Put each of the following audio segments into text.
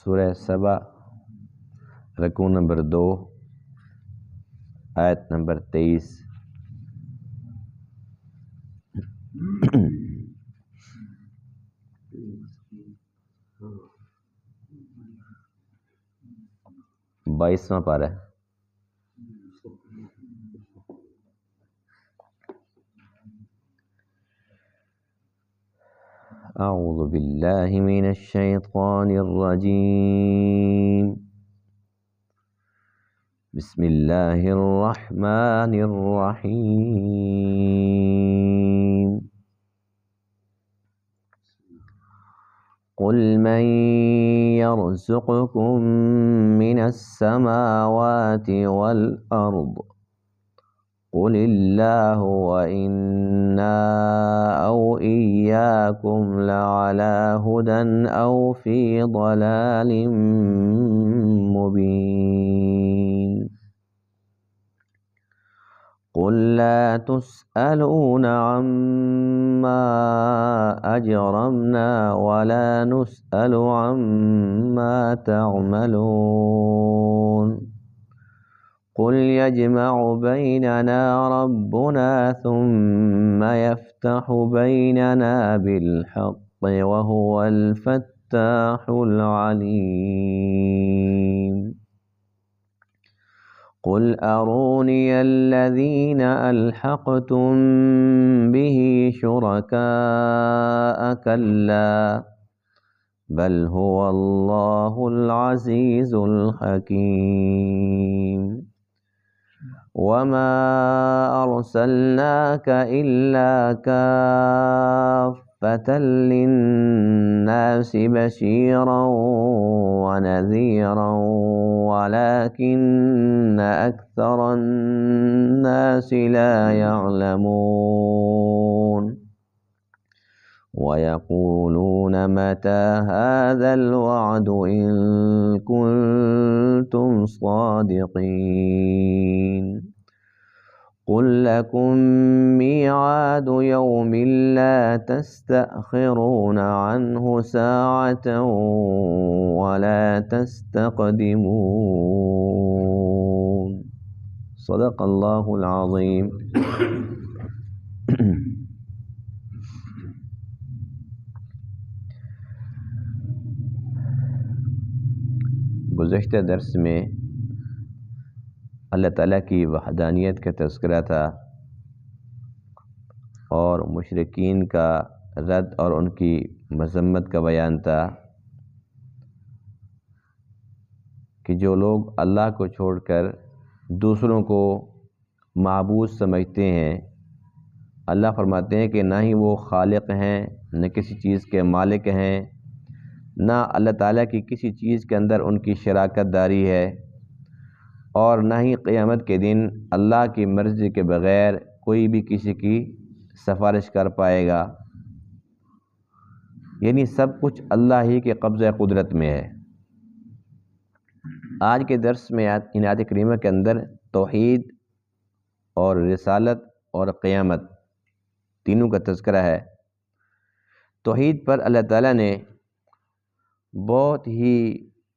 سورہ سبا رکوع نمبر 2 آیت نمبر 23۔ بائیسواں پارہ۔ اعوذ باللہ من الشیطان الرجیم، بسم اللہ الرحمن الرحیم۔ قل من يرزقكم من السماوات والأرض قل الله وإنا أو إياكم لعلى هدى أو في ضلال مبين۔ قل لا تسألون عما أجرمنا ولا نسأل عما تعملون۔ قل يجمع بيننا ربنا ثم يفتح بيننا بالحق وهو الفتاح العليم۔ قل أروني الذين ألحقتم به شركاء كلا بل هو الله العزيز الحكيم۔ وما أرسلناك إلا كافة للناس بشيرا ونذيرا ولكن أكثر الناس لا يعلمون۔ ويقولون متى هذا الوعد إن كنتم صادقين۔ قل لكم ميعاد يوم لا تستأخرون عنه ساعة ولا تستقدمون۔ صدق اللہ العظیم۔ گزشتہ درس میں اللہ تعالیٰ کی وحدانیت کا تذکرہ تھا اور مشرکین کا رد اور ان کی مذمت کا بیان تھا کہ جو لوگ اللہ کو چھوڑ کر دوسروں کو معبود سمجھتے ہیں، اللہ فرماتے ہیں کہ نہ ہی وہ خالق ہیں، نہ کسی چیز کے مالک ہیں، نہ اللہ تعالیٰ کی کسی چیز کے اندر ان کی شراکت داری ہے، اور نہ ہی قیامت کے دن اللہ کی مرضی کے بغیر کوئی بھی کسی کی سفارش کر پائے گا، یعنی سب کچھ اللہ ہی کے قبضہ قدرت میں ہے۔ آج کے درس میں ان آیات کریمہ کے اندر توحید اور رسالت اور قیامت تینوں کا تذکرہ ہے۔ توحید پر اللہ تعالیٰ نے بہت ہی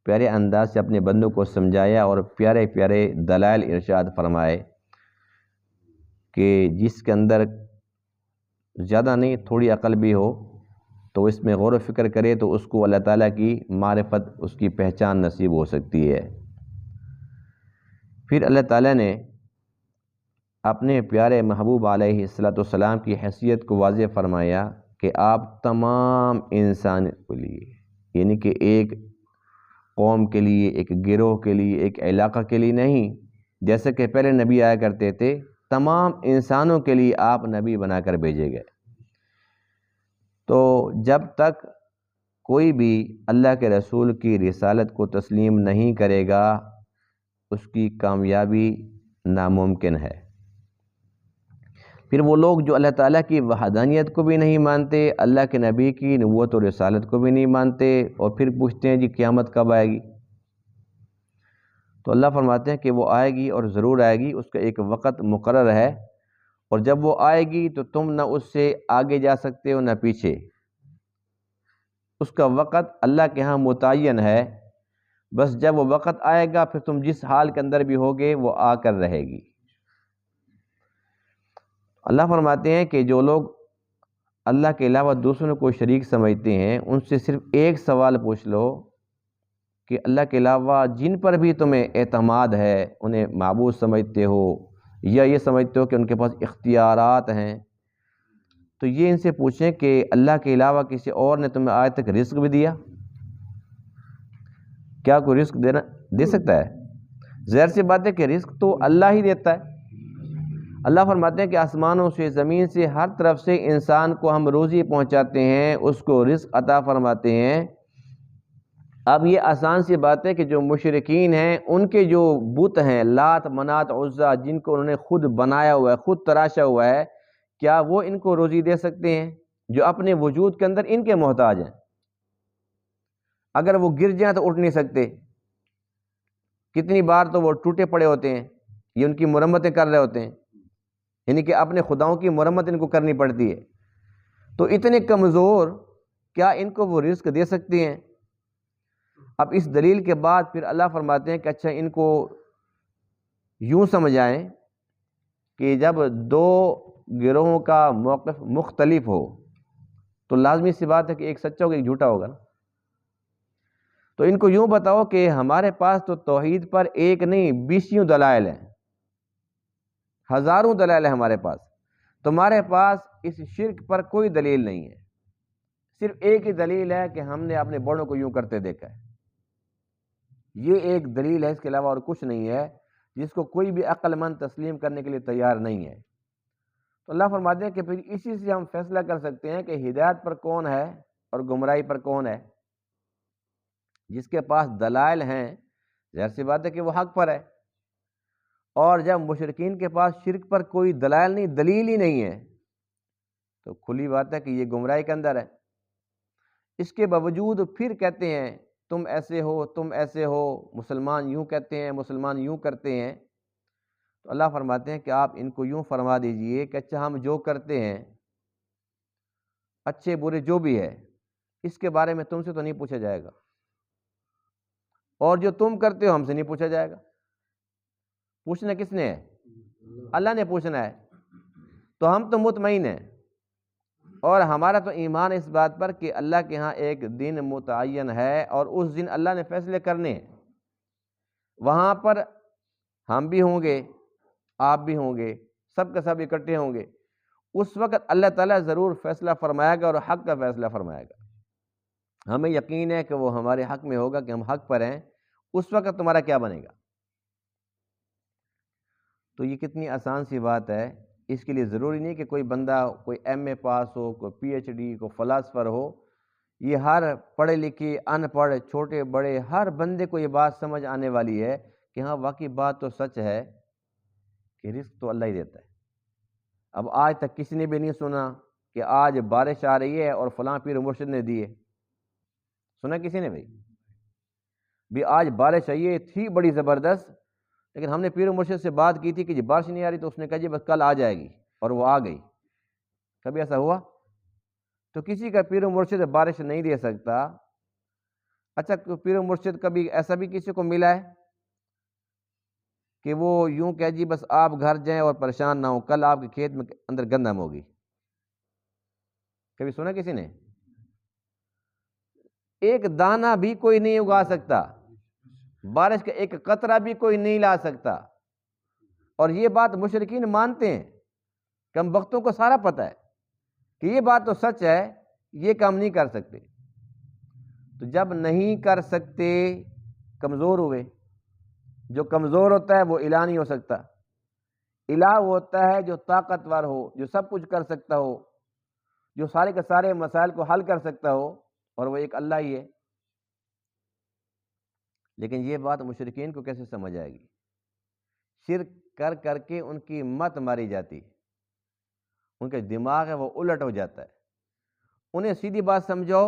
پیارے انداز سے اپنے بندوں کو سمجھایا اور پیارے پیارے دلائل ارشاد فرمائے کہ جس کے اندر زیادہ نہیں تھوڑی عقل بھی ہو تو اس میں غور و فکر کرے تو اس کو اللہ تعالیٰ کی معرفت، اس کی پہچان نصیب ہو سکتی ہے۔ پھر اللہ تعالیٰ نے اپنے پیارے محبوب علیہ السلام کی حیثیت کو واضح فرمایا کہ آپ تمام انسان کے لیے، یعنی کہ ایک قوم کے لیے، ایک گروہ کے لیے، ایک علاقہ کے لیے نہیں، جیسے کہ پہلے نبی آیا کرتے تھے، تمام انسانوں کے لیے آپ نبی بنا کر بھیجے گئے۔ تو جب تک کوئی بھی اللہ کے رسول کی رسالت کو تسلیم نہیں کرے گا، اس کی کامیابی ناممکن ہے۔ پھر وہ لوگ جو اللہ تعالیٰ کی وحدانیت کو بھی نہیں مانتے، اللہ کے نبی کی نبوت و رسالت کو بھی نہیں مانتے، اور پھر پوچھتے ہیں جی قیامت کب آئے گی؟ تو اللہ فرماتے ہیں کہ وہ آئے گی اور ضرور آئے گی، اس کا ایک وقت مقرر ہے، اور جب وہ آئے گی تو تم نہ اس سے آگے جا سکتے ہو نہ پیچھے۔ اس کا وقت اللہ کے ہاں متعین ہے، بس جب وہ وقت آئے گا پھر تم جس حال کے اندر بھی ہوگے وہ آ کر رہے گی۔ اللہ فرماتے ہیں کہ جو لوگ اللہ کے علاوہ دوسروں کو شریک سمجھتے ہیں ان سے صرف ایک سوال پوچھ لو کہ اللہ کے علاوہ جن پر بھی تمہیں اعتماد ہے انہیں معبود سمجھتے ہو یا یہ سمجھتے ہو کہ ان کے پاس اختیارات ہیں، تو یہ ان سے پوچھیں کہ اللہ کے علاوہ کسی اور نے تمہیں آج تک رزق بھی دیا؟ کیا کوئی رزق دے سکتا ہے؟ ظاہر سی بات ہے کہ رزق تو اللہ ہی دیتا ہے۔ اللہ فرماتے ہیں کہ آسمانوں سے زمین سے ہر طرف سے انسان کو ہم روزی پہنچاتے ہیں، اس کو رزق عطا فرماتے ہیں۔ اب یہ آسان سی بات ہے کہ جو مشرکین ہیں ان کے جو بت ہیں لات منات عزا جن کو انہوں نے خود بنایا ہوا ہے، خود تراشا ہوا ہے، کیا وہ ان کو روزی دے سکتے ہیں جو اپنے وجود کے اندر ان کے محتاج ہیں؟ اگر وہ گر جائیں تو اٹھ نہیں سکتے، کتنی بار تو وہ ٹوٹے پڑے ہوتے ہیں، یہ ان کی مرمتیں کر رہے ہوتے ہیں، یعنی کہ اپنے خداؤں کی مرمت ان کو کرنی پڑتی ہے۔ تو اتنے کمزور کیا ان کو وہ رزق دے سکتے ہیں؟ اب اس دلیل کے بعد پھر اللہ فرماتے ہیں کہ اچھا ان کو یوں سمجھائیں کہ جب دو گروہوں کا موقف مختلف ہو تو لازمی سی بات ہے کہ ایک سچا ہوگا ایک جھوٹا ہوگا نا۔ تو ان کو یوں بتاؤ کہ ہمارے پاس تو توحید پر ایک نہیں بیسیوں دلائل ہیں، ہزاروں دلائل ہیں ہمارے پاس، تمہارے پاس اس شرک پر کوئی دلیل نہیں ہے، صرف ایک ہی دلیل ہے کہ ہم نے اپنے بڑوں کو یوں کرتے دیکھا ہے، یہ ایک دلیل ہے، اس کے علاوہ اور کچھ نہیں ہے جس کو کوئی بھی عقل مند تسلیم کرنے کے لیے تیار نہیں ہے۔ تو اللہ فرماتے ہیں کہ پھر اسی سے ہم فیصلہ کر سکتے ہیں کہ ہدایت پر کون ہے اور گمراہی پر کون ہے۔ جس کے پاس دلائل ہیں ظاہر سی بات ہے کہ وہ حق پر ہے، اور جب مشرکین کے پاس شرک پر کوئی دلائل نہیں، دلیل ہی نہیں ہے، تو کھلی بات ہے کہ یہ گمراہی کے اندر ہے۔ اس کے باوجود پھر کہتے ہیں تم ایسے ہو، تم ایسے ہو، مسلمان یوں کہتے ہیں، مسلمان یوں کرتے ہیں۔ تو اللہ فرماتے ہیں کہ آپ ان کو یوں فرما دیجئے کہ اچھا ہم جو کرتے ہیں اچھے برے جو بھی ہے اس کے بارے میں تم سے تو نہیں پوچھا جائے گا، اور جو تم کرتے ہو ہم سے نہیں پوچھا جائے گا۔ پوچھنا کس نے ہے؟ اللہ نے پوچھنا ہے۔ تو ہم تو مطمئن ہیں، اور ہمارا تو ایمان اس بات پر کہ اللہ کے ہاں ایک دن متعین ہے اور اس دن اللہ نے فیصلے کرنے ہیں، وہاں پر ہم بھی ہوں گے، آپ بھی ہوں گے، سب کے سب اکٹھے ہوں گے، اس وقت اللہ تعالیٰ ضرور فیصلہ فرمائے گا اور حق کا فیصلہ فرمائے گا۔ ہمیں یقین ہے کہ وہ ہمارے حق میں ہوگا کہ ہم حق پر ہیں، اس وقت تمہارا کیا بنے گا؟ تو یہ کتنی آسان سی بات ہے، اس کے لیے ضروری نہیں کہ کوئی بندہ کوئی ایم اے پاس ہو، کوئی پی ایچ ڈی، کوئی فلاسفر ہو، یہ ہر پڑھے لکھے ان پڑھ چھوٹے بڑے ہر بندے کو یہ بات سمجھ آنے والی ہے کہ ہاں واقعی بات تو سچ ہے کہ رزق تو اللہ ہی دیتا ہے۔ اب آج تک کسی نے بھی نہیں سنا کہ آج بارش آ رہی ہے اور فلاں پیر مرشد نے دیے، سنا کسی نے بھائی؟ بھی آج بارش آئی ہے تھی بڑی زبردست، لیکن ہم نے پیر مرشد سے بات کی تھی کہ جی بارش نہیں آ رہی، تو اس نے کہا جی بس کل آ جائے گی، اور وہ آ گئی۔ کبھی ایسا ہوا؟ تو کسی کا پیر مرشد بارش نہیں دے سکتا۔ اچھا پیر مرشد کبھی ایسا بھی کسی کو ملا ہے کہ وہ یوں کہ جی بس آپ گھر جائیں اور پریشان نہ ہوں، کل آپ کے کھیت میں اندر گندم ہوگی؟ کبھی سنا کسی نے؟ ایک دانہ بھی کوئی نہیں اگا سکتا، بارش کا ایک قطرہ بھی کوئی نہیں لا سکتا، اور یہ بات مشرکین مانتے ہیں، کم بختوں کو سارا پتہ ہے کہ یہ بات تو سچ ہے، یہ کام نہیں کر سکتے۔ تو جب نہیں کر سکتے کمزور ہوئے، جو کمزور ہوتا ہے وہ الہ نہیں ہو سکتا، الہ وہ ہوتا ہے جو طاقتور ہو، جو سب کچھ کر سکتا ہو، جو سارے کے سارے مسائل کو حل کر سکتا ہو، اور وہ ایک اللہ ہی ہے۔ لیکن یہ بات مشرکین کو کیسے سمجھ آئے گی؟ شرک کر کر کے ان کی مت ماری جاتی، ان کے دماغ ہے وہ الٹ ہو جاتا ہے، انہیں سیدھی بات سمجھو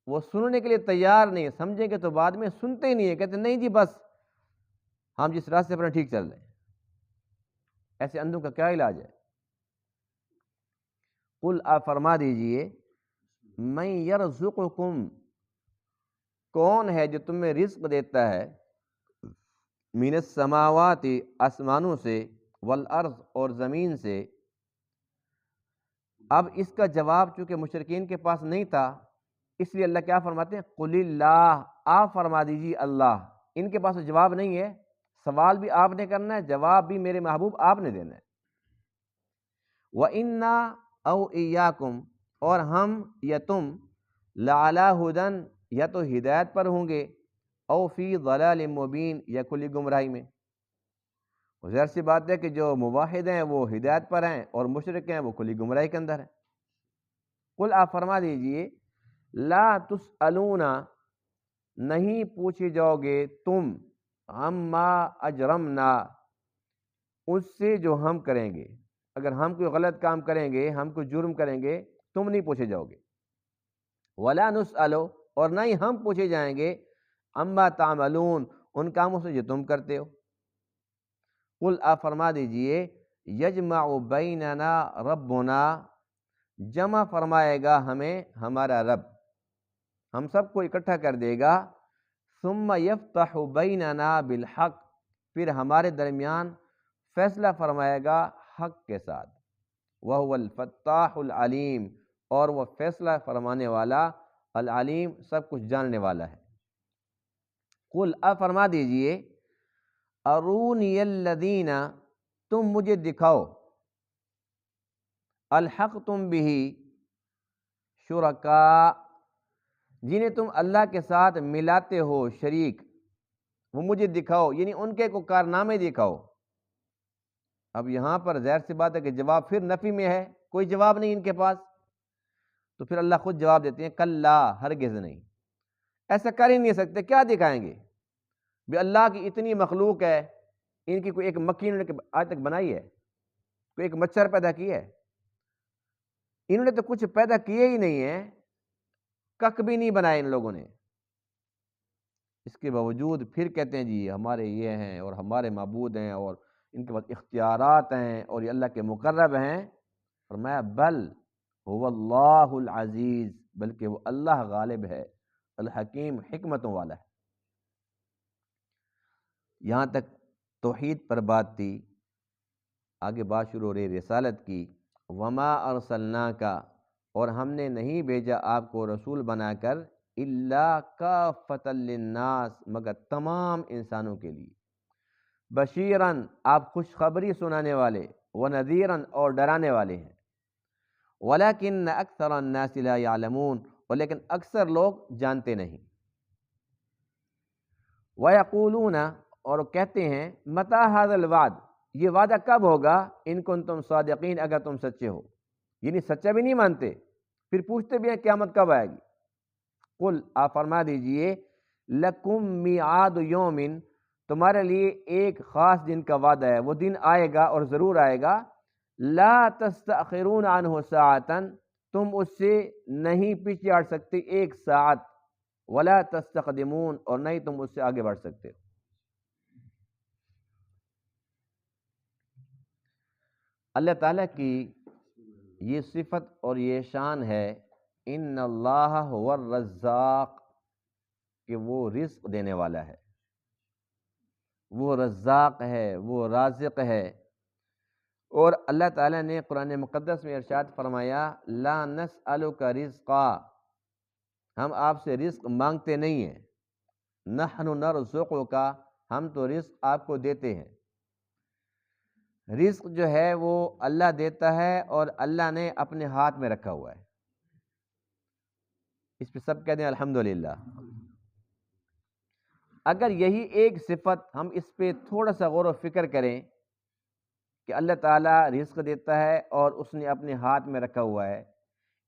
وہ سننے کے لیے تیار نہیں، سمجھیں گے تو بعد میں سنتے ہی نہیں ہے، کہتے نہیں جی بس ہم جس راستے پر ٹھیک چل رہے ہیں۔ ایسے اندھوں کا کیا علاج ہے؟ قل آپ فرما دیجئے من یرزقکم کون ہے جو تمہیں رزق دیتا ہے من السماوات آسمانوں سے، والارض اور زمین سے؟ اب اس کا جواب چونکہ مشرکین کے پاس نہیں تھا، اس لیے اللہ کیا فرماتے ہیں؟ قل اللہ، آپ فرما دیجیے اللہ۔ ان کے پاس جواب نہیں ہے، سوال بھی آپ نے کرنا ہے، جواب بھی میرے محبوب آپ نے دینا ہے۔ وَإِنَّا أَوْ إِيَّاكُمْ، اور ہم یا تم، لَعَلَىٰ ہُدًى، یا تو ہدایت پر ہوں گے، او فی ضلال مبین، یا کھلی گمراہی میں۔ ظاہر سی بات ہے کہ جو موحد ہیں وہ ہدایت پر ہیں، اور مشرک ہیں وہ کھلی گمراہی کے اندر ہیں۔ قل، آپ فرما دیجئے، لا تسألون، نہیں پوچھے جاؤ گے تم، عما اجرمنا، اس سے جو ہم کریں گے۔ اگر ہم کوئی غلط کام کریں گے، ہم کوئی جرم کریں گے، تم نہیں پوچھے جاؤ گے۔ ولا نسأل، اور نہ ہی ہم پوچھے جائیں گے، عما تعملون، ان کاموں سے جو تم کرتے ہو۔ قل، آپ فرما دیجئے، یجمع بیننا ربنا، جمع فرمائے گا ہمیں ہمارا رب، ہم سب کو اکٹھا کر دے گا۔ ثم یفتح بیننا بالحق، پھر ہمارے درمیان فیصلہ فرمائے گا حق کے ساتھ۔ وہو الفتاح العلیم، اور وہ فیصلہ فرمانے والا، العلیم، سب کچھ جاننے والا ہے۔ قل، آپ فرما دیجئے، ارونی الذین، تم مجھے دکھاؤ، الحقتم بہ، شرکاء، جنہیں تم اللہ کے ساتھ ملاتے ہو شریک، وہ مجھے دکھاؤ، یعنی ان کے کو کارنامے دکھاؤ۔ اب یہاں پر ظاہر سی بات ہے کہ جواب پھر نفی میں ہے، کوئی جواب نہیں ان کے پاس، تو پھر اللہ خود جواب دیتے ہیں، کلا، ہرگز نہیں، ایسا کر ہی نہیں سکتے، کیا دکھائیں گے؟ بھی اللہ کی اتنی مخلوق ہے، ان کی کوئی ایک مکھی انہوں نے آج تک بنائی ہے؟ کوئی ایک مچھر پیدا کی ہے؟ انہوں نے تو کچھ پیدا کیے ہی نہیں ہے، کک بھی نہیں بنائے ان لوگوں نے۔ اس کے باوجود پھر کہتے ہیں جی ہمارے یہ ہیں اور ہمارے معبود ہیں اور ان کے پاس اختیارات ہیں اور یہ اللہ کے مقرب ہیں۔ فرمایا بل هو اللہ العزیز، بلکہ وہ اللہ غالب ہے، الحکیم، حکمتوں والا ہے۔ یہاں تک توحید پر بات تھی، آگے بات شروع ہو رہی رسالت کی۔ وما ارسلناک، اور ہم نے نہیں بھیجا آپ کو رسول بنا کر، الا کافۃ للناس، مگر تمام انسانوں کے لیے، بشیراً، آپ خوشخبری سنانے والے، ونذیراً، اور ڈرانے والے ہیں۔ ولکن اکثر الناس لا یعلمون، اور لیکن اکثر لوگ جانتے نہیں۔ ویقولون، اور کہتے ہیں، متی ھذا الوعد، یہ وعدہ کب ہوگا، ان کنتم صادقین، اگر تم سچے ہو، یعنی سچا بھی نہیں مانتے، پھر پوچھتے بھی ہیں قیامت کب آئے گی۔ قل، آپ فرما دیجئے، لکم میعاد یوم، تمہارے لیے ایک خاص دن کا وعدہ ہے، وہ دن آئے گا اور ضرور آئے گا، لا تستأخرون عنہ ساعتا، تم اس سے نہیں پیچھے ہٹ سکتے ایک ساعت، ولا تستقدمون، اور نہیں تم اس سے آگے بڑھ سکتے ہو۔ اللہ تعالیٰ کی یہ صفت اور یہ شان ہے، ان اللہ هو الرزاق، کہ وہ رزق دینے والا ہے، وہ رزاق ہے، وہ رازق ہے۔ اور اللہ تعالیٰ نے قرآن مقدس میں ارشاد فرمایا، لا نسألک رزقا، ہم آپ سے رزق مانگتے نہیں ہیں، نحن نرزقک، ہم تو رزق آپ کو دیتے ہیں۔ رزق جو ہے وہ اللہ دیتا ہے، اور اللہ نے اپنے ہاتھ میں رکھا ہوا ہے۔ اس پہ سب کہتے ہیں الحمدللہ۔ اگر یہی ایک صفت ہم اس پہ تھوڑا سا غور و فکر کریں کہ اللہ تعالیٰ رزق دیتا ہے اور اس نے اپنے ہاتھ میں رکھا ہوا ہے،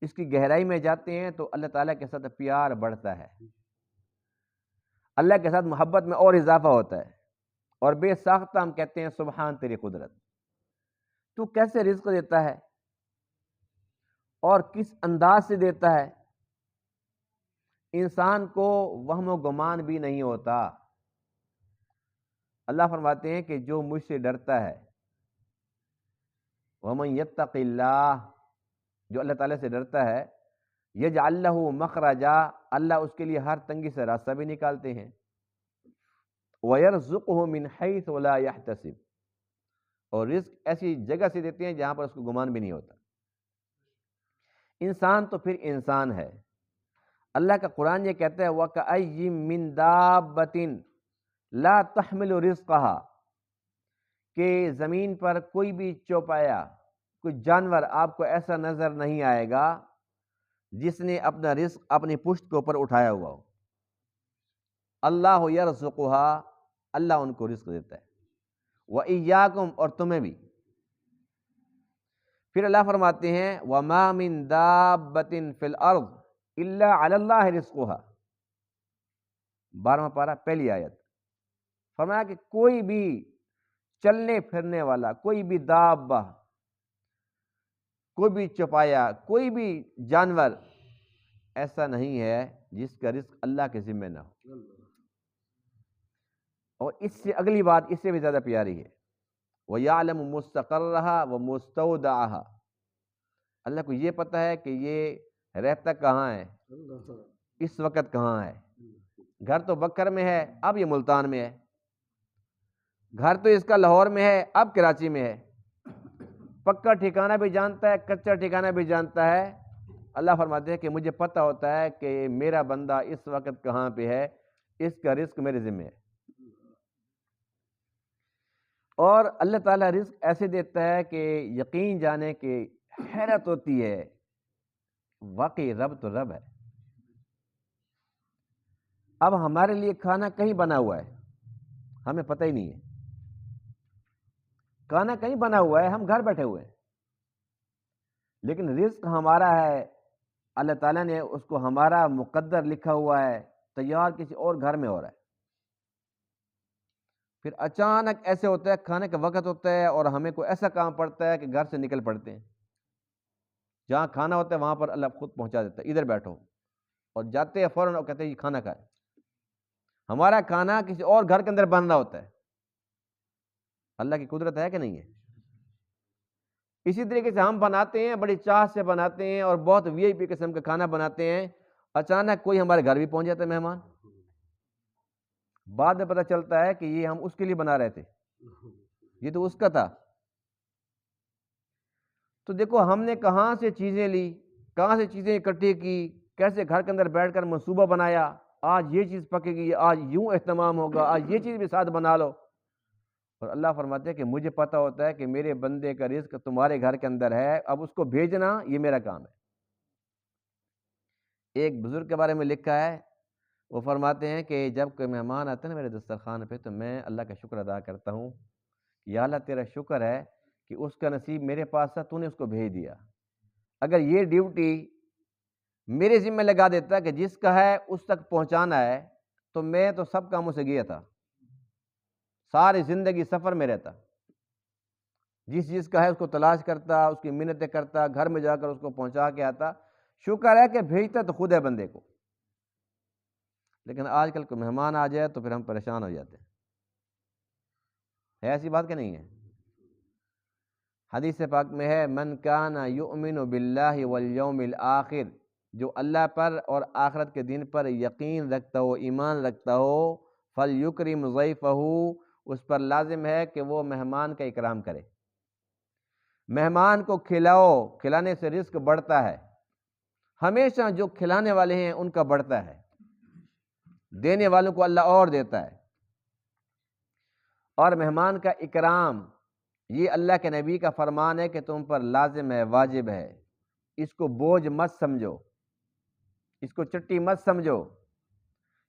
اس کی گہرائی میں جاتے ہیں تو اللہ تعالیٰ کے ساتھ پیار بڑھتا ہے، اللہ کے ساتھ محبت میں اور اضافہ ہوتا ہے، اور بے ساختہ ہم کہتے ہیں سبحان تیری قدرت، تو کیسے رزق دیتا ہے اور کس انداز سے دیتا ہے، انسان کو وہم و گمان بھی نہیں ہوتا۔ اللہ فرماتے ہیں کہ جو مجھ سے ڈرتا ہے، وَمَن يَتَّقِ اللَّهَ، جو اللہ تعالیٰ سے ڈرتا ہے، يَجْعَلْ لَهُ مَخْرَجًا، اللہ اس کے لیے ہر تنگی سے راستہ بھی نکالتے ہیں۔ وَيَرْزُقُهُ مِنْ حَيْثُ لَا يَحْتَسِبُ، اور رزق ایسی جگہ سے دیتے ہیں جہاں پر اس کو گمان بھی نہیں ہوتا۔ انسان تو پھر انسان ہے۔ اللہ کا قرآن یہ کہتا ہے وَكَأَيٍّ مِّن دَابَّةٍ لَا تَحْمِلُ رِزْقَهَا، کہ زمین پر کوئی بھی چوپایا، کوئی جانور آپ کو ایسا نظر نہیں آئے گا جس نے اپنا رزق اپنی پشت کے اوپر اٹھایا ہوا ہو۔ اللہ یرزقها، اللہ ان کو رزق دیتا ہے، وَإِيَّاكُمْ، اور تمہیں بھی۔ پھر اللہ فرماتے ہیں وَمَا مِن دَابَّةٍ فِي الْأَرْضِ إِلَّا عَلَى اللَّهِ رِزْقُهَا، 12واں پارہ پہلی آیت۔ فرمایا کہ کوئی بھی چلنے پھرنے والا، کوئی بھی دابہ، کوئی بھی چوپایا، کوئی بھی جانور ایسا نہیں ہے جس کا رزق اللہ کے ذمہ نہ ہو۔ اور اس سے اگلی بات اس سے بھی زیادہ پیاری ہے، وَيَعْلَمُ مُسْتَقَرَّهَا وَمُسْتَوْدَعَهَا، اللہ کو یہ پتہ ہے کہ یہ رہتا کہاں ہے، اس وقت کہاں ہے۔ گھر تو بکر میں ہے، اب یہ ملتان میں ہے۔ گھر تو اس کا لاہور میں ہے، اب کراچی میں ہے۔ پکا ٹھکانہ بھی جانتا ہے، کچا ٹھکانہ بھی جانتا ہے۔ اللہ فرماتے ہیں کہ مجھے پتہ ہوتا ہے کہ میرا بندہ اس وقت کہاں پہ ہے، اس کا رزق میرے ذمہ ہے۔ اور اللہ تعالیٰ رزق ایسے دیتا ہے کہ یقین جانے کہ حیرت ہوتی ہے، واقعی رب تو رب ہے۔ اب ہمارے لیے کھانا کہیں بنا ہوا ہے، ہمیں پتہ ہی نہیں ہے، کھانا کہیں بنا ہوا ہے، ہم گھر بیٹھے ہوئے ہیں، لیکن رزق ہمارا ہے، اللہ تعالیٰ نے اس کو ہمارا مقدر لکھا ہوا ہے، تیار کسی اور گھر میں ہو رہا ہے۔ پھر اچانک ایسے ہوتا ہے، کھانے کا وقت ہوتا ہے اور ہمیں کوئی ایسا کام پڑتا ہے کہ گھر سے نکل پڑتے ہیں، جہاں کھانا ہوتا ہے وہاں پر اللہ خود پہنچا دیتا ہے، ادھر بیٹھو، اور جاتے ہیں فوراً اور کہتے ہیں یہ کھانا کھائے۔ ہمارا کھانا کسی اور گھر کے اندر بن رہا ہوتا ہے۔ اللہ کی قدرت ہے کہ نہیں ہے؟ اسی طریقے سے ہم بناتے ہیں، بڑی چاہ سے بناتے ہیں اور بہت وی آئی پی قسم کا کھانا بناتے ہیں، اچانک کوئی ہمارے گھر بھی پہنچ جاتا ہے مہمان، بعد میں پتہ چلتا ہے کہ یہ ہم اس کے لیے بنا رہے تھے، یہ تو اس کا تھا۔ تو دیکھو ہم نے کہاں سے چیزیں لی، کہاں سے چیزیں اکٹھی کی، کیسے گھر کے اندر بیٹھ کر منصوبہ بنایا، آج یہ چیز پکے گی، آج یوں اہتمام ہوگا، آج یہ چیز بھی ساتھ بنا لو۔ اور اللہ فرماتے ہیں کہ مجھے پتہ ہوتا ہے کہ میرے بندے کا رزق تمہارے گھر کے اندر ہے، اب اس کو بھیجنا یہ میرا کام ہے۔ ایک بزرگ کے بارے میں لکھا ہے، وہ فرماتے ہیں کہ جب کوئی مہمان آتے ہیں نا میرے دسترخوان پہ، تو میں اللہ کا شکر ادا کرتا ہوں، یا اللہ تیرا شکر ہے کہ اس کا نصیب میرے پاس تھا، تو نے اس کو بھیج دیا۔ اگر یہ ڈیوٹی میرے ذمہ لگا دیتا کہ جس کا ہے اس تک پہنچانا ہے، تو میں تو سب کاموں سے گیا تھا، ساری زندگی سفر میں رہتا، جس چیز کا ہے اس کو تلاش کرتا، اس کی منتیں کرتا، گھر میں جا کر اس کو پہنچا کے آتا۔ شکر ہے کہ بھیجتا تو خود ہے بندے کو، لیکن آج کل کوئی مہمان آ جائے تو پھر ہم پریشان ہو جاتے ہیں۔ ہے ایسی بات کہ نہیں ہے؟ حدیث پاک میں ہے من کان یؤمن باللہ والیوم الآخر، جو اللہ پر اور آخرت کے دن پر یقین رکھتا ہو، ایمان رکھتا ہو، فلیکرم ضیفہ، اس پر لازم ہے کہ وہ مہمان کا اکرام کرے۔ مہمان کو کھلاؤ، کھلانے سے رزق بڑھتا ہے، ہمیشہ جو کھلانے والے ہیں ان کا بڑھتا ہے، دینے والوں کو اللہ اور دیتا ہے۔ اور مہمان کا اکرام یہ اللہ کے نبی کا فرمان ہے کہ تم پر لازم ہے، واجب ہے، اس کو بوجھ مت سمجھو، اس کو چٹی مت سمجھو،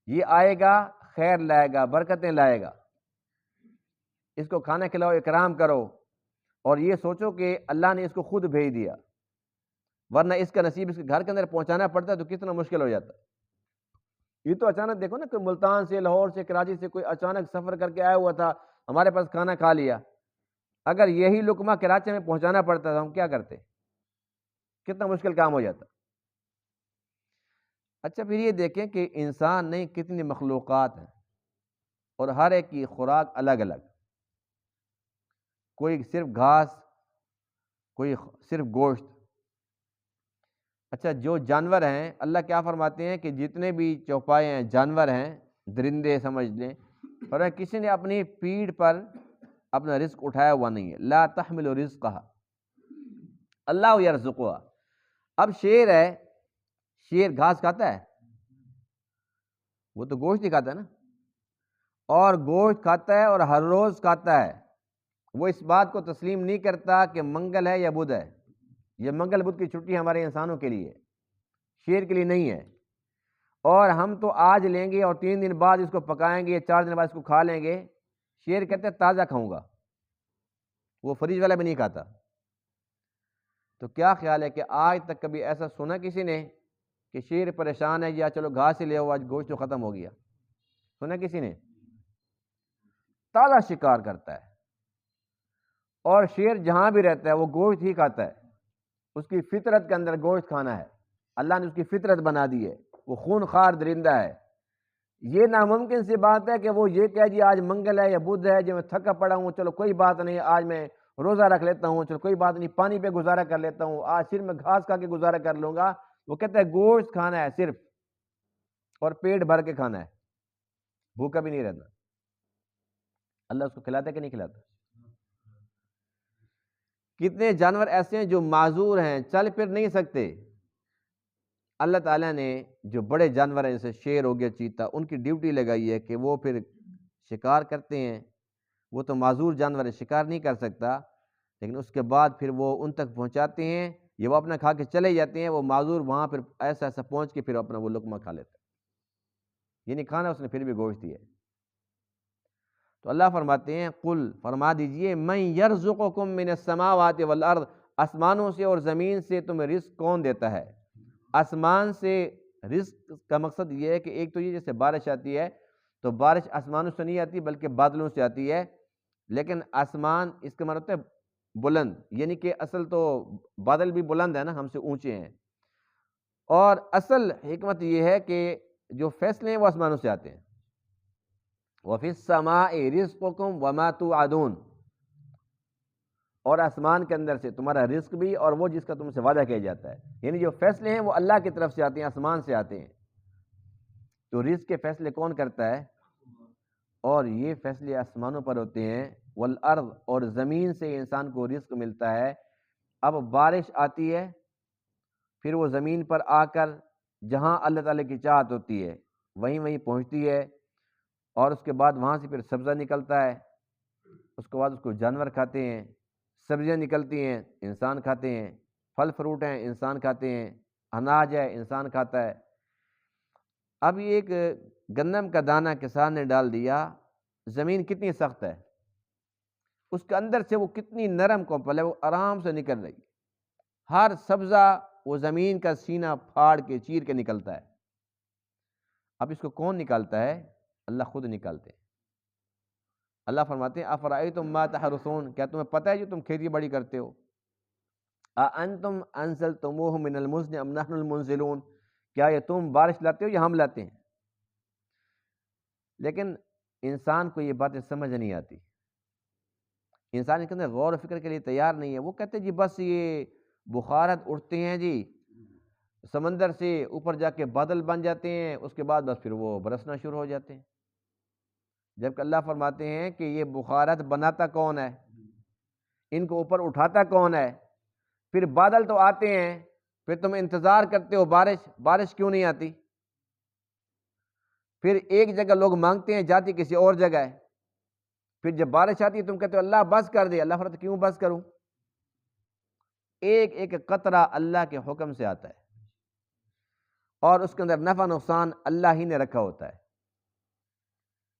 یہ آئے گا خیر لائے گا، برکتیں لائے گا، اس کو کھانا کھلاؤ، اکرام کرو، اور یہ سوچو کہ اللہ نے اس کو خود بھیج دیا، ورنہ اس کا نصیب اس کے گھر کے اندر پہنچانا پڑتا تو کتنا مشکل ہو جاتا۔ یہ تو اچانک دیکھو نا، کوئی ملتان سے، لاہور سے، کراچی سے کوئی اچانک سفر کر کے آیا ہوا تھا، ہمارے پاس کھانا کھا لیا، اگر یہی لقمہ کراچی میں پہنچانا پڑتا تو ہم کیا کرتے؟ کتنا مشکل کام ہو جاتا۔ اچھا پھر یہ دیکھیں کہ انسان نہیں کتنی مخلوقات ہیں، اور ہر ایک کی خوراک الگ الگ، کوئی صرف گھاس، کوئی صرف گوشت۔ اچھا، جو جانور ہیں اللہ کیا فرماتے ہیں کہ جتنے بھی چوپائے ہیں جانور ہیں، درندے سمجھ لیں، اور کسی نے اپنی پیٹھ پر اپنا رزق اٹھایا ہوا نہیں ہے، لا تحمل رزقها اللہ یرزقها۔ اب شیر ہے، شیر گھاس کھاتا ہے؟ وہ تو گوشت ہی کھاتا ہے نا، اور گوشت کھاتا ہے اور ہر روز کھاتا ہے۔ وہ اس بات کو تسلیم نہیں کرتا کہ منگل ہے یا بدھ ہے۔ یہ منگل بدھ کی چھٹی ہمارے انسانوں کے لیے، شیر کے لیے نہیں ہے۔ اور ہم تو آج لیں گے اور 3 دن بعد اس کو پکائیں گے، 4 دن بعد اس کو کھا لیں گے۔ شیر کہتے ہیں تازہ کھاؤں گا، وہ فریج والا بھی نہیں کھاتا۔ تو کیا خیال ہے کہ آج تک کبھی ایسا سنا کسی نے کہ شیر پریشان ہے یا چلو گھاس ہی لے آؤ، آج گوشت تو ختم ہو گیا؟ سنا کسی نے؟ تازہ شکار کرتا ہے، اور شیر جہاں بھی رہتا ہے وہ گوشت ہی کھاتا ہے۔ اس کی فطرت کے اندر گوشت کھانا ہے، اللہ نے اس کی فطرت بنا دی ہے، وہ خون خوار درندہ ہے۔ یہ ناممکن سی بات ہے کہ وہ یہ کہہ جی آج منگل ہے یا بدھ ہے، جو میں تھکا پڑا ہوں، چلو کوئی بات نہیں، آج میں روزہ رکھ لیتا ہوں، چلو کوئی بات نہیں، پانی پہ گزارا کر لیتا ہوں، آج صرف میں گھاس کھا کے گزارا کر لوں گا۔ وہ کہتا ہے گوشت کھانا ہے صرف، اور پیٹ بھر کے کھانا ہے، بھوکا بھی نہیں رہنا۔ اللہ اس کو کھلاتا ہے کہ نہیں کھلاتا؟ کتنے جانور ایسے ہیں جو معذور ہیں، چل پھر نہیں سکتے۔ اللہ تعالیٰ نے جو بڑے جانور ہیں جیسے شیر ہو گیا، چیتا، ان کی ڈیوٹی لگائی ہے کہ وہ پھر شکار کرتے ہیں۔ وہ تو معذور جانور ہے، شکار نہیں کر سکتا، لیکن اس کے بعد پھر وہ ان تک پہنچاتے ہیں، یہ وہ اپنا کھا کے چلے جاتے ہیں، وہ معذور وہاں پھر ایسا ایسا پہنچ کے پھر اپنا وہ لقمہ کھا لیتا ہے، یعنی کھانا اس نے پھر بھی گوشت دیا ہے۔ تو اللہ فرماتے ہیں قل، فرما دیجئے، من یرزقکم من السماوات والارض، آسمانوں سے اور زمین سے تمہیں رزق کون دیتا ہے؟ آسمان سے رزق کا مقصد یہ ہے کہ ایک تو یہ جیسے بارش آتی ہے تو بارش آسمانوں سے نہیں آتی بلکہ بادلوں سے آتی ہے، لیکن آسمان اس کا مطلب ہے بلند، یعنی کہ اصل تو بادل بھی بلند ہے نا، ہم سے اونچے ہیں، اور اصل حکمت یہ ہے کہ جو فیصلے ہیں وہ آسمانوں سے آتے ہیں۔ وَفِي السَّمَاءِ رِزْقُكُمْ وَمَا تُوعَدُونَ، اور آسمان کے اندر سے تمہارا رزق بھی اور وہ جس کا تم سے وعدہ کیا جاتا ہے، یعنی جو فیصلے ہیں وہ اللہ کی طرف سے آتے ہیں، آسمان سے آتے ہیں۔ تو رزق کے فیصلے کون کرتا ہے؟ اور یہ فیصلے آسمانوں پر ہوتے ہیں، والارض، اور زمین سے انسان کو رزق ملتا ہے۔ اب بارش آتی ہے، پھر وہ زمین پر آ کر جہاں اللہ تعالیٰ کی چاہت ہوتی ہے وہیں پہنچتی ہے، اور اس کے بعد وہاں سے پھر سبزہ نکلتا ہے، اس کے بعد اس کو جانور کھاتے ہیں، سبزیاں نکلتی ہیں انسان کھاتے ہیں، پھل فروٹ ہیں انسان کھاتے ہیں، اناج ہے انسان کھاتا ہے۔ اب یہ ایک گندم کا دانہ کسان نے ڈال دیا، زمین کتنی سخت ہے، اس کے اندر سے وہ کتنی نرم کوپل ہے، وہ آرام سے نکل رہی ہے، ہر سبزہ وہ زمین کا سینہ پھاڑ کے چیر کے نکلتا ہے۔ اب اس کو کون نکالتا ہے؟ اللہ خود نکالتے ہیں۔ اللہ فرماتے ہیں افرأیتم ما تحرثون، کیا تمہیں پتہ ہے جو تم کھیتی باڑی کرتے ہو؟ اانتم انزلتموہ من المزن ام نحن المنزلون، کیا یہ تم بارش لاتے ہو یا ہم لاتے ہیں؟ لیکن انسان کو یہ باتیں سمجھ نہیں آتی، انسان اس کے اندر غور و فکر کے لیے تیار نہیں ہے۔ وہ کہتے ہیں جی بس یہ بخارات اٹھتے ہیں جی سمندر سے، اوپر جا کے بادل بن جاتے ہیں، اس کے بعد بس پھر وہ برسنا شروع ہو جاتے ہیں، جبکہ اللہ فرماتے ہیں کہ یہ بخارات بناتا کون ہے، ان کو اوپر اٹھاتا کون ہے؟ پھر بادل تو آتے ہیں، پھر تم انتظار کرتے ہو بارش کیوں نہیں آتی؟ پھر ایک جگہ لوگ مانگتے ہیں جاتی کسی اور جگہ ہے، پھر جب بارش آتی ہے تم کہتے ہو اللہ بس کر دے، اللہ فرماتا کیوں بس کروں؟ ایک ایک قطرہ اللہ کے حکم سے آتا ہے، اور اس کے اندر نفع نقصان اللہ ہی نے رکھا ہوتا ہے۔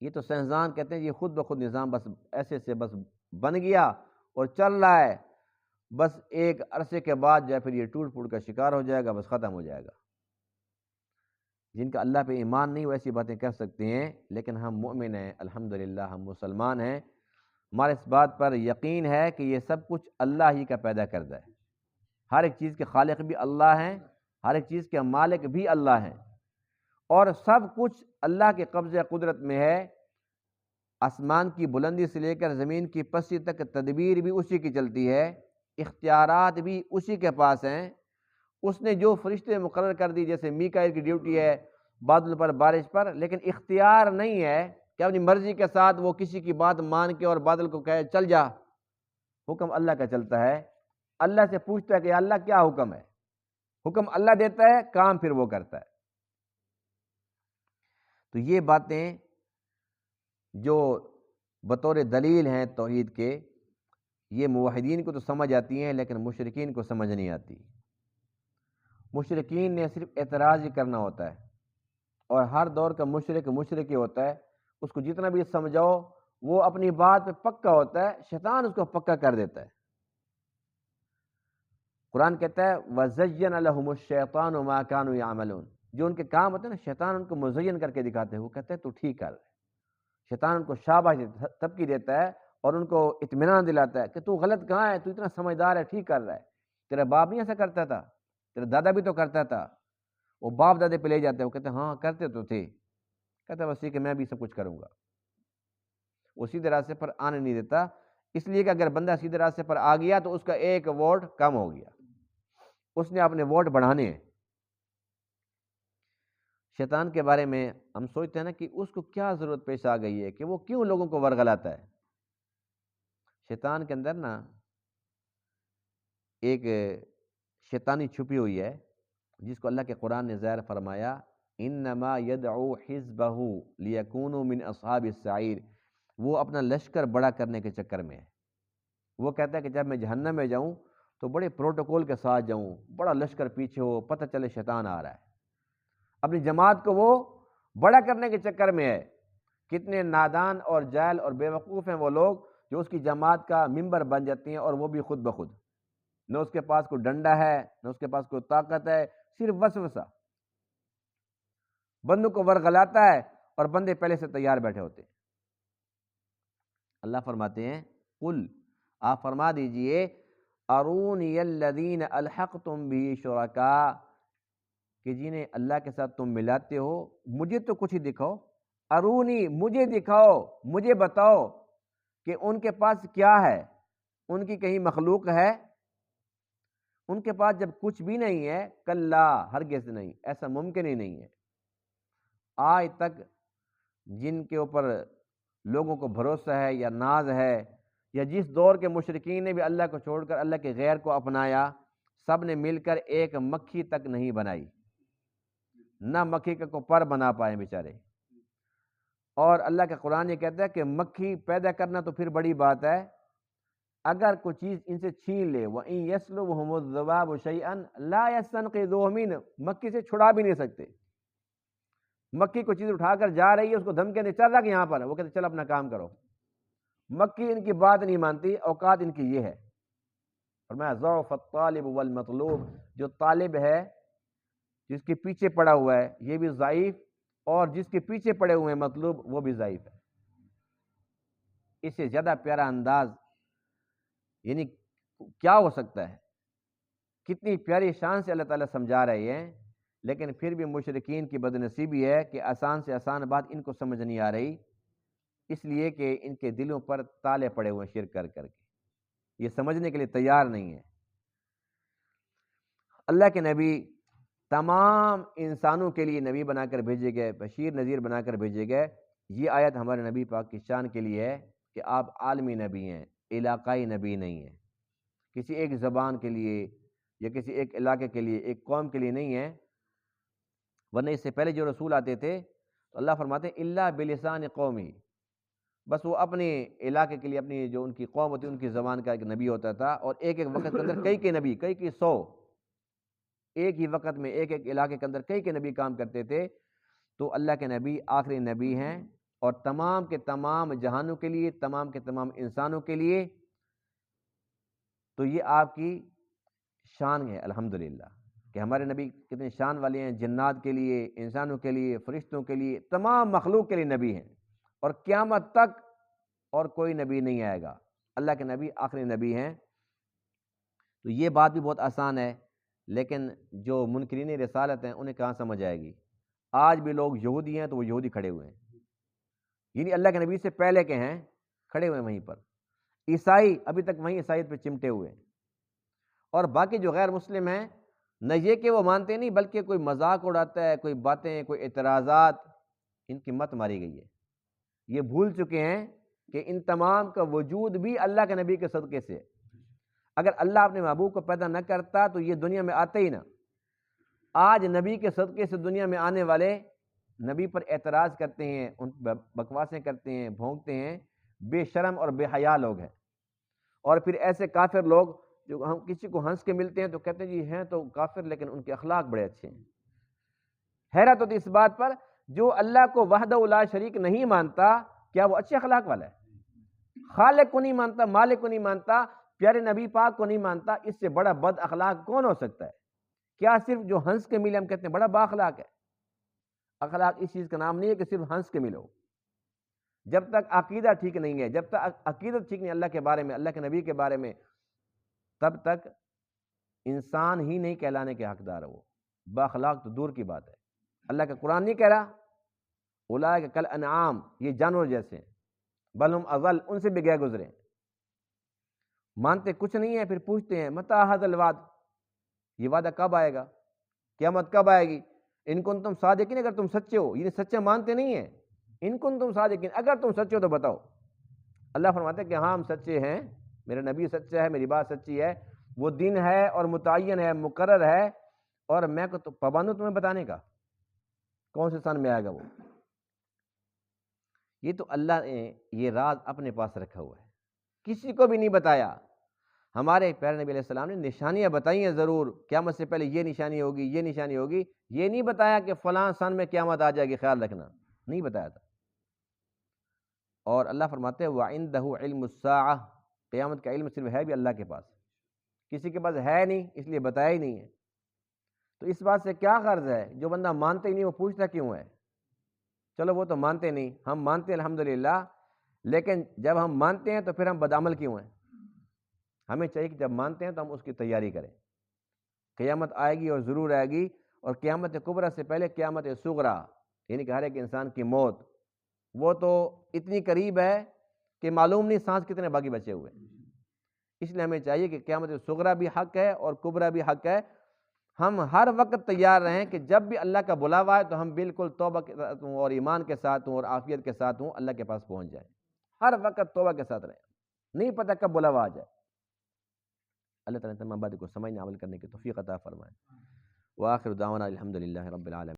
یہ تو سائنسدان کہتے ہیں یہ خود بخود نظام بس ایسے سے بس بن گیا اور چل رہا ہے، بس ایک عرصے کے بعد جو ہے پھر یہ ٹوٹ پھوٹ کا شکار ہو جائے گا، بس ختم ہو جائے گا۔ جن کا اللہ پہ ایمان نہیں وہ ایسی باتیں کہہ سکتے ہیں، لیکن ہم مومن ہیں الحمدللہ، ہم مسلمان ہیں، ہمارے اس بات پر یقین ہے کہ یہ سب کچھ اللہ ہی کا پیدا کردہ ہے، ہر ایک چیز کے خالق بھی اللہ ہیں، ہر ایک چیز کے مالک بھی اللہ ہیں، اور سب کچھ اللہ کے قبضہ قدرت میں ہے۔ آسمان کی بلندی سے لے کر زمین کی پستی تک تدبیر بھی اسی کی چلتی ہے، اختیارات بھی اسی کے پاس ہیں، اس نے جو فرشتے مقرر کر دی، جیسے میکائیل کی ڈیوٹی ہے بادل پر، بارش پر، لیکن اختیار نہیں ہے کہ اپنی مرضی کے ساتھ وہ کسی کی بات مان کے اور بادل کو کہے چل جا۔ حکم اللہ کا چلتا ہے، اللہ سے پوچھتا ہے کہ یا اللہ کیا حکم ہے، حکم اللہ دیتا ہے، کام پھر وہ کرتا ہے۔ تو یہ باتیں جو بطور دلیل ہیں توحید کے، یہ موحدین کو تو سمجھ آتی ہیں لیکن مشرکین کو سمجھ نہیں آتی۔ مشرکین نے صرف اعتراض ہی کرنا ہوتا ہے، اور ہر دور کا مشرک ہی ہوتا ہے، اس کو جتنا بھی سمجھاؤ وہ اپنی بات پہ پکا ہوتا ہے، شیطان اس کو پکا کر دیتا ہے۔ قرآن کہتا ہے وَزَيَّنَ لَهُمُ الشَّيْطَانُ مَا كَانُوا يَعْمَلُونَ، جو ان کے کام ہوتے ہیں نا، شیطان ان کو مزین کر کے دکھاتے ہیں، وہ کہتے ہیں تو ٹھیک کر رہے ہے، شیطان ان کو شاباش تبکی دیتا ہے اور ان کو اطمینان دلاتا ہے کہ تو غلط کہاں ہے، تو اتنا سمجھدار ہے، ٹھیک کر رہا ہے، تیرا باپ نہیں ایسا کرتا تھا، تیرا دادا بھی تو کرتا تھا۔ وہ باپ دادے پہ لے جاتے ہیں، وہ کہتے ہیں ہاں کرتے تو تھے، کہتا ہے بس کہ میں بھی سب کچھ کروں گا۔ وہ سیدھے راستے پر آنے نہیں دیتا، اس لیے کہ اگر بندہ سیدھے راستے پر آ گیا تو اس کا ایک ووٹ کم ہو گیا، اس نے اپنے ووٹ بڑھانے ہیں۔ شیطان کے بارے میں ہم سوچتے ہیں نا کہ اس کو کیا ضرورت پیش آ گئی ہے کہ وہ کیوں لوگوں کو ورغلاتا ہے۔ شیطان کے اندر نا ایک شیطانی چھپی ہوئی ہے جس کو اللہ کے قرآن نے ظاہر فرمایا انما یدعو حزبہ لیکونوا من اصحاب السعیر، وہ اپنا لشکر بڑا کرنے کے چکر میں ہے۔ وہ کہتا ہے کہ جب میں جہنم میں جاؤں تو بڑے پروٹوکول کے ساتھ جاؤں، بڑا لشکر پیچھے ہو، پتہ چلے شیطان آ رہا ہے۔ اپنی جماعت کو وہ بڑا کرنے کے چکر میں ہے۔ کتنے نادان اور جاہل اور بے وقوف ہیں وہ لوگ جو اس کی جماعت کا ممبر بن جاتے ہیں، اور وہ بھی خود بخود، نہ اس کے پاس کوئی ڈنڈا ہے، نہ اس کے پاس کوئی طاقت ہے، صرف وسوسہ، بندوں کو ورغلاتا ہے اور بندے پہلے سے تیار بیٹھے ہوتے ہیں۔ اللہ فرماتے ہیں قل، آپ فرما دیجئے ارونی الذین الحقتم بہ شرکاء، کہ جنہیں اللہ کے ساتھ تم ملاتے ہو مجھے تو کچھ ہی دکھاؤ، ارونی مجھے دکھاؤ، مجھے بتاؤ کہ ان کے پاس کیا ہے، ان کی کہیں مخلوق ہے؟ ان کے پاس جب کچھ بھی نہیں ہے، کلا ہرگز نہیں، ایسا ممکن ہی نہیں ہے۔ آج تک جن کے اوپر لوگوں کو بھروسہ ہے یا ناز ہے، یا جس دور کے مشرکین نے بھی اللہ کو چھوڑ کر اللہ کے غیر کو اپنایا، سب نے مل کر ایک مکھی تک نہیں بنائی، نہ مکھی کا کو پر بنا پائے بیچارے۔ اور اللہ کا قرآن یہ کہتا ہے کہ مکھی پیدا کرنا تو پھر بڑی بات ہے، اگر کوئی چیز ان سے چھین لے وَإِن يَسْلُبْهُمُ الذُّبَابُ شَيْئًا لَا يَسْتَنقِذُوهُ مِنْهُ، مکھی سے چھڑا بھی نہیں سکتے۔ مکھی کو چیز اٹھا کر جا رہی ہے، اس کو دھمکے دے چل رہا کہ یہاں پر، وہ کہتے چل اپنا کام کرو۔ مکھی ان کی بات نہیں مانتی، اوقات ان کی یہ ہے۔ اور میں ضعف الطالب والمطلوب، جو طالب ہے جس کے پیچھے پڑا ہوا ہے یہ بھی ضعیف، اور جس کے پیچھے پڑے ہوئے ہیں مطلوب وہ بھی ضعیف ہے۔ اس سے زیادہ پیارا انداز یعنی کیا ہو سکتا ہے؟ کتنی پیاری شان سے اللہ تعالیٰ سمجھا رہے ہیں، لیکن پھر بھی مشرکین کی بدنصیبی ہے کہ آسان سے آسان بات ان کو سمجھ نہیں آ رہی، اس لیے کہ ان کے دلوں پر تالے پڑے ہوئے شرک کر کر کے، یہ سمجھنے کے لیے تیار نہیں ہے۔ اللہ کے نبی تمام انسانوں کے لیے نبی بنا کر بھیجے گئے، بشیر نذیر بنا کر بھیجے گئے۔ یہ آیت ہمارے نبی پاک کی شان کے لیے ہے کہ آپ عالمی نبی ہیں، علاقائی نبی نہیں ہیں، کسی ایک زبان کے لیے یا کسی ایک علاقے کے لیے، ایک قوم کے لیے نہیں ہیں۔ ورنہ اس سے پہلے جو رسول آتے تھے تو اللہ فرماتے ہیں الا بلسان قومی، بس وہ اپنے علاقے کے لیے، اپنی جو ان کی قوم ہوتی ہے ان کی زبان کا ایک نبی ہوتا تھا، اور ایک ایک وقت کے اندر کئی نبی، کئی 100 ایک ہی وقت میں ایک ایک علاقے کے اندر کئی نبی کام کرتے تھے۔ تو اللہ کے نبی آخری نبی ہیں، اور تمام کے تمام جہانوں کے لیے، تمام کے تمام انسانوں کے لیے۔ تو یہ آپ کی شان ہے الحمدللہ کہ ہمارے نبی کتنے شان والے ہیں، جنات کے لیے، انسانوں کے لیے، فرشتوں کے لیے، تمام مخلوق کے لیے نبی ہیں، اور قیامت تک اور کوئی نبی نہیں آئے گا، اللہ کے نبی آخری نبی ہیں۔ تو یہ بات بھی بہت آسان ہے، لیکن جو منکرین رسالت ہیں انہیں کہاں سمجھ آئے گی؟ آج بھی لوگ یہودی ہیں تو وہ یہودی کھڑے ہوئے ہیں، یعنی اللہ کے نبی سے پہلے کے ہیں، کھڑے ہوئے ہیں وہیں پر۔ عیسائی ابھی تک وہیں عیسائیت پہ چمٹے ہوئے ہیں، اور باقی جو غیر مسلم ہیں نہ یہ کہ وہ مانتے نہیں، بلکہ کوئی مذاق اڑاتا ہے، کوئی باتیں، کوئی اعتراضات، ان کی مت ماری گئی ہے۔ یہ بھول چکے ہیں کہ ان تمام کا وجود بھی اللہ کے نبی کے صدقے سے ہے۔ اگر اللہ اپنے محبوب کو پیدا نہ کرتا تو یہ دنیا میں آتے ہی نہ۔ آج نبی کے صدقے سے دنیا میں آنے والے نبی پر اعتراض کرتے ہیں، ان بکواسیں کرتے ہیں، بھونکتے ہیں، بے شرم اور بے حیا لوگ ہیں۔ اور پھر ایسے کافر لوگ جو ہم کسی کو ہنس کے ملتے ہیں تو کہتے ہیں جی ہیں تو کافر لیکن ان کے اخلاق بڑے اچھے ہیں۔ حیرت ہوتی اس بات پر، جو اللہ کو وحدہ لا شریک نہیں مانتا، کیا وہ اچھے اخلاق والا ہے؟ خالق کو نہیں مانتا، مالک کو نہیں مانتا، پیارے نبی پاک کو نہیں مانتا، اس سے بڑا بد اخلاق کون ہو سکتا ہے؟ کیا صرف جو ہنس کے ملے ہم کہتے ہیں بڑا با اخلاق ہے؟ اخلاق اس چیز کا نام نہیں ہے کہ صرف ہنس کے ملو۔ جب تک عقیدہ ٹھیک نہیں ہے، جب تک عقیدت ٹھیک نہیں اللہ کے بارے میں، اللہ کے نبی کے بارے میں، تب تک انسان ہی نہیں کہلانے کے حقدار ہے وہ، با اخلاق تو دور کی بات ہے۔ اللہ کا قرآن نہیں کہہ رہا اولئک کالانعام، یہ جانور جیسے ہیں، بل ہم اضل، ان سے بھی گئے گزرے۔ مانتے کچھ نہیں ہے، پھر پوچھتے ہیں متی ھذا الوعد، یہ وعدہ کب آئے گا، قیامت کب آئے گی؟ ان کنتم صادقین، اگر تم سچے ہو، یہ سچے مانتے نہیں ہیں، ان کنتم صادقین، اگر تم سچے ہو تو بتاؤ۔ اللہ فرماتے ہیں کہ ہاں ہم سچے ہیں، میرا نبی سچا ہے، میری بات سچی ہے، وہ دن ہے اور متعین ہے، مقرر ہے، اور میں کو تو پابند ہوں تمہیں بتانے کا کون سے سن میں آئے گا وہ۔ یہ تو اللہ نے یہ راز اپنے پاس رکھا ہوا ہے، کسی کو بھی نہیں بتایا۔ ہمارے پیارے نبی علیہ السلام نے نشانیاں بتائی ہیں ضرور، قیامت سے پہلے یہ نشانی ہوگی، یہ نشانی ہوگی، یہ نہیں بتایا کہ فلاں سن میں قیامت آ جائے گی، خیال رکھنا، نہیں بتایا تھا۔ اور اللہ فرماتے ہیں وَعِندَهُ عِلْمُ السَّاعَةِ، قیامت کا علم صرف ہے بھی اللہ کے پاس، کسی کے پاس ہے نہیں، اس لیے بتایا ہی نہیں ہے۔ تو اس بات سے کیا غرض ہے؟ جو بندہ مانتے ہی نہیں وہ پوچھتا کیوں ہے؟ چلو وہ تو مانتے نہیں، ہم مانتے ہیں الحمدللہ، لیکن جب ہم مانتے ہیں تو پھر ہم بدعمل کیوں ہیں؟ ہمیں چاہیے کہ جب مانتے ہیں تو ہم اس کی تیاری کریں۔ قیامت آئے گی اور ضرور آئے گی، اور قیامت کبریٰ سے پہلے قیامت صغریٰ، یعنی کہ ہر ایک انسان کی موت، وہ تو اتنی قریب ہے کہ معلوم نہیں سانس کتنے باقی بچے ہوئے۔ اس لیے ہمیں چاہیے کہ قیامت صغریٰ بھی حق ہے اور کبریٰ بھی حق ہے۔ ہم ہر وقت تیار رہیں کہ جب بھی اللہ کا بلاوا ہے تو ہم بالکل توبہ کے ساتھ ہوں اور ایمان کے ساتھ ہوں اور عافیت کے ساتھ ہوں، اللہ کے پاس پہنچ جائیں۔ ہر وقت توبہ کے ساتھ رہیں، نہیں پتہ کب بلاوا آ جائے۔ اللہ تعالیٰ تمام باتوں کو سمجھنے عمل کرنے کی توفیق عطا فرمائے۔ وآخر دعوانا الحمدللہ رب العالمین۔